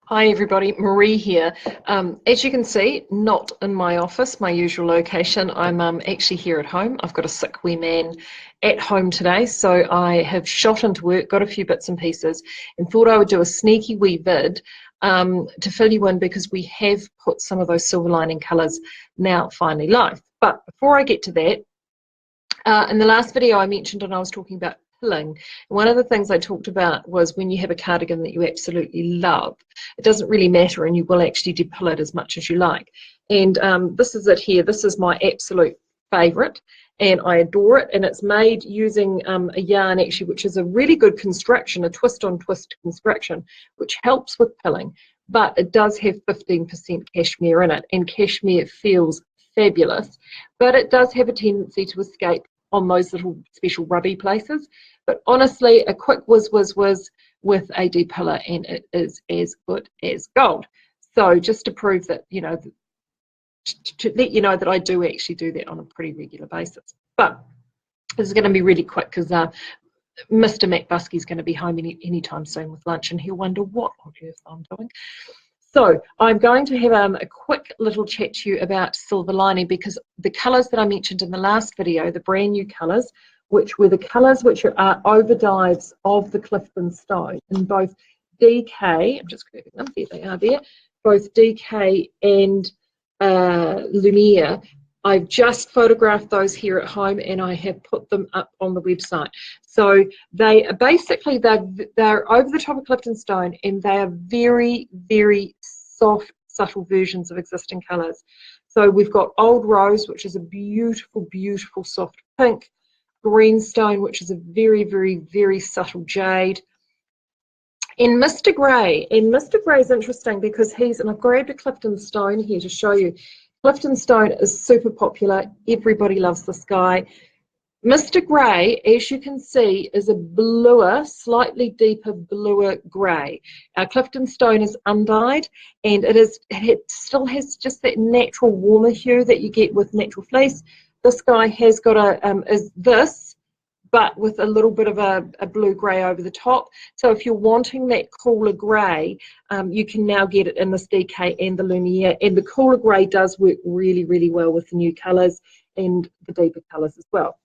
Hi everybody, Marie here. As you can see, not in my office, my usual location. I'm actually here at home. I've got a sick wee man at home today, so I have shot into work, got a few bits and pieces, and thought I would do a sneaky wee vid to fill you in because we have put some of those silver lining colours now finally live. But before I get to that, in the last video I mentioned and I was talking about pilling. One of the things I talked about was when you have a cardigan that you absolutely love, it doesn't really matter and you will actually depill it as much as you like. And this is it here. This is my absolute favourite and I adore it, and it's made using a yarn actually which is a really good construction, a twist on twist construction, which helps with pilling, but it does have 15% cashmere in it, and cashmere feels fabulous, but it does have a tendency to escape on those little special rubby places. But honestly, a quick whiz with a depiller and it is as good as gold. So just to prove that, you know, to let you know that I do actually do that on a pretty regular basis. But this is going to be really quick because Mr. McBusky's going to be home anytime soon with lunch and he'll wonder what on earth I'm doing. So I'm going to have a quick little chat to you about silver lining, because the colours that I mentioned in the last video, the brand new colours, which were the colours which are overdyes of the Clifton Stone in both DK, I'm just grabbing them, there they are there, both DK and Lumiere. I've just photographed those here at home and I have put them up on the website. So they are basically, they're over the top of Clifton Stone and they are very, very soft, subtle versions of existing colours. So we've got Old Rose, which is a beautiful, beautiful soft pink, Greenstone, which is a very, very, very subtle jade, and Mr. Grey. And Mr. Grey is interesting because and I've grabbed a Clifton Stone here to show you. Clifton Stone is super popular. Everybody loves this guy. Mr. Grey, as you can see, is a bluer, slightly deeper bluer grey. Our Clifton Stone is undyed, and it still has just that natural warmer hue that you get with natural fleece. This guy has got is this, but with a little bit of a blue grey over the top. So if you're wanting that cooler grey, you can now get it in this DK and the Lumiere, and the cooler grey does work really, really well with the new colours and the deeper colours as well.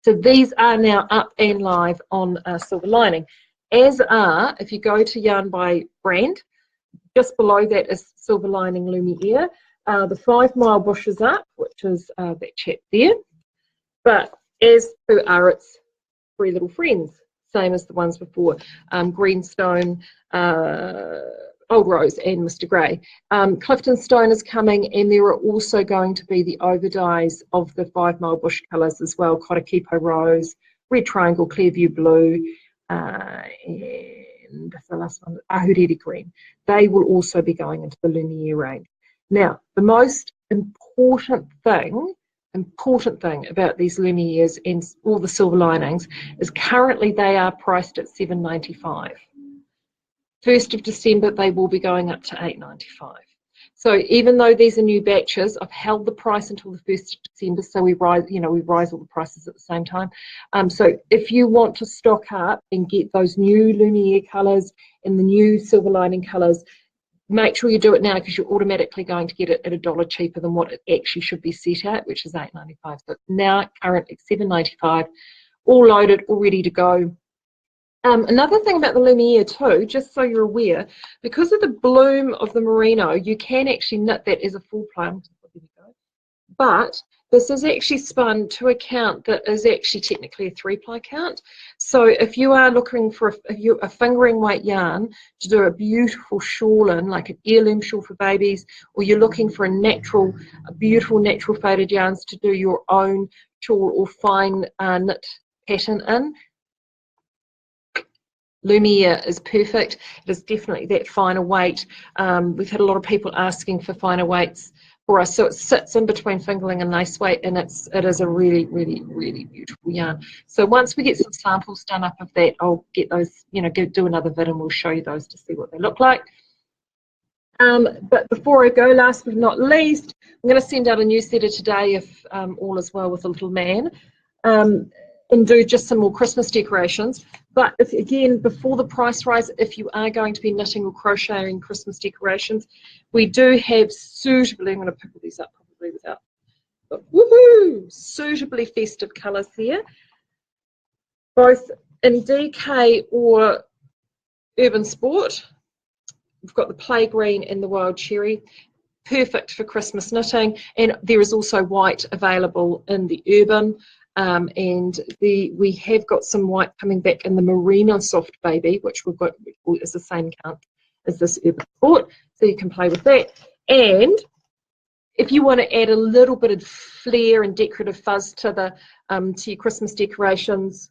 So these are now up and live on Silver Lining, as are, if you go to Yarn by Brand, just below that is Silver Lining Lumiere. The 5 Mile Bush is up, which is that chap there, but as are its 3 little friends, same as the ones before, Greenstone, Old Rose and Mr. Grey. Clifton Stone is coming, and there are also going to be the overdyes of the 5 Mile Bush colours as well, Kotakipo Rose, Red Triangle, Clearview Blue, and the last one, Ahuriri Green. They will also be going into the Lumiere range. Now, the most important thing about these Lumieres and all the silver linings is currently they are priced at $7.95. 1st of December they will be going up to $8.95. So even though these are new batches, I've held the price until the 1st of December, so we rise all the prices at the same time. So if you want to stock up and get those new Lumiere colours and the new silver lining colours, make sure you do it now, because you're automatically going to get it at $1 cheaper than what it actually should be set at, which is $8.95. So now currently $7.95, all loaded, all ready to go. Another thing about the Lumiere too, just so you're aware, because of the bloom of the merino, you can actually knit that as a full ply. But this is actually spun to a count that is actually technically a 3-ply count. So if you are looking for a fingering weight yarn to do a beautiful shawl in, like an heirloom shawl for babies, or you're looking for a beautiful natural faded yarns to do your own shawl or fine knit pattern in, Lumiere is perfect. It is definitely that finer weight. We've had a lot of people asking for finer weights for us, so it sits in between fingerling and lace weight, and it is a really, really, really beautiful yarn. So once we get some samples done up of that, I'll get those, do another vid and we'll show you those to see what they look like. But before I go, last but not least, I'm going to send out a newsletter today, if all is well with the little man. and do just some more Christmas decorations. But if, again, before the price rise, if you are going to be knitting or crocheting Christmas decorations, we do have suitably, I'm going to pick all these up probably without, but woohoo, suitably festive colours here, both in DK or Urban Sport. We've got the play green and the wild cherry, perfect for Christmas knitting, and there is also white available in the urban, and we have got some white coming back in the merino soft baby, which we've got is the same count as this urban sport, so you can play with that. And if you want to add a little bit of flair and decorative fuzz to the to your Christmas decorations,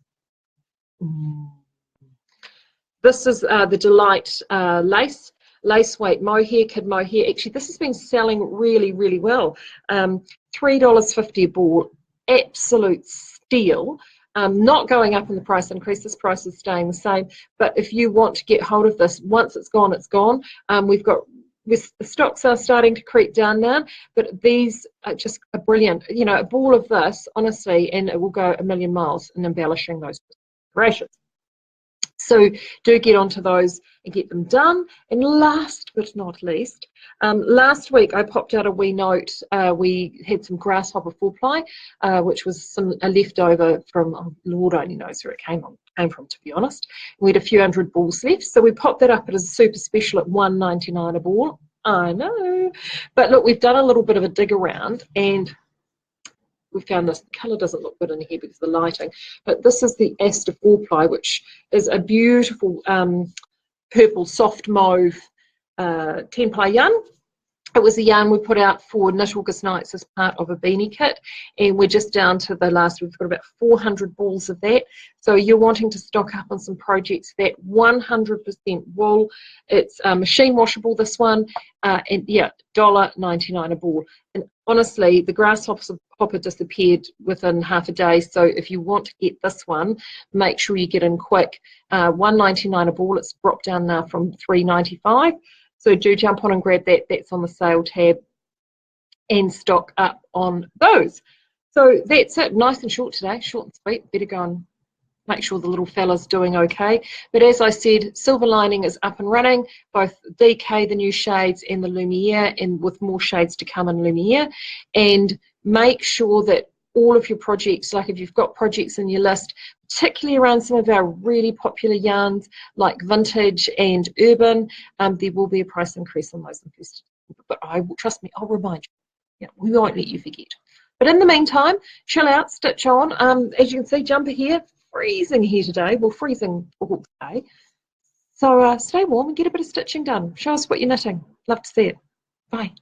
this is the Delight lace weight mohair, kid mohair. Actually, this has been selling really, really well. $3.50 a ball, absolute steal. Not going up in the price increase. This price is staying the same. But if you want to get hold of this, once it's gone, it's gone. The stocks are starting to creep down now, but these are just a brilliant, you know, a ball of this, honestly, and it will go a million miles in embellishing those decorations. So do get onto those and get them done. And last but not least, last week I popped out a wee note. We had some grasshopper 4-ply, which was a leftover from, oh, Lord only knows where it came from, to be honest. We had a few hundred balls left, so we popped that up at a super special at $1.99 a ball. I know, but look, we've done a little bit of a dig around, and we found this. The colour doesn't look good in here because of the lighting, but this is the Aster 4-ply, which is a beautiful purple soft mauve 10-ply yarn. It was a yarn we put out for Knit August Nights as part of a beanie kit, and we're just down to the last. We've got about 400 balls of that. So you're wanting to stock up on some projects. That 100% wool. It's machine washable, this one, and yeah, $1.99 a ball. And honestly, the grasshopper disappeared within half a day. So if you want to get this one, make sure you get in quick. $1.99 a ball. It's dropped down now from $3.95. So do jump on and grab that. That's on the sale tab, and stock up on those. So that's it. Nice and short today, short and sweet. Better go and make sure the little fella's doing okay. But as I said, Silver Lining is up and running, both DK, the new shades, and the Lumiere, and with more shades to come in Lumiere. And make sure that all of your projects, like if you've got projects in your list, particularly around some of our really popular yarns like vintage and urban, there will be a price increase on those. But trust me, I'll remind you. Yeah, we won't let you forget. But in the meantime, chill out, stitch on. As you can see, jumper here, freezing here today. Well, freezing all day. So stay warm and get a bit of stitching done. Show us what you're knitting. Love to see it. Bye.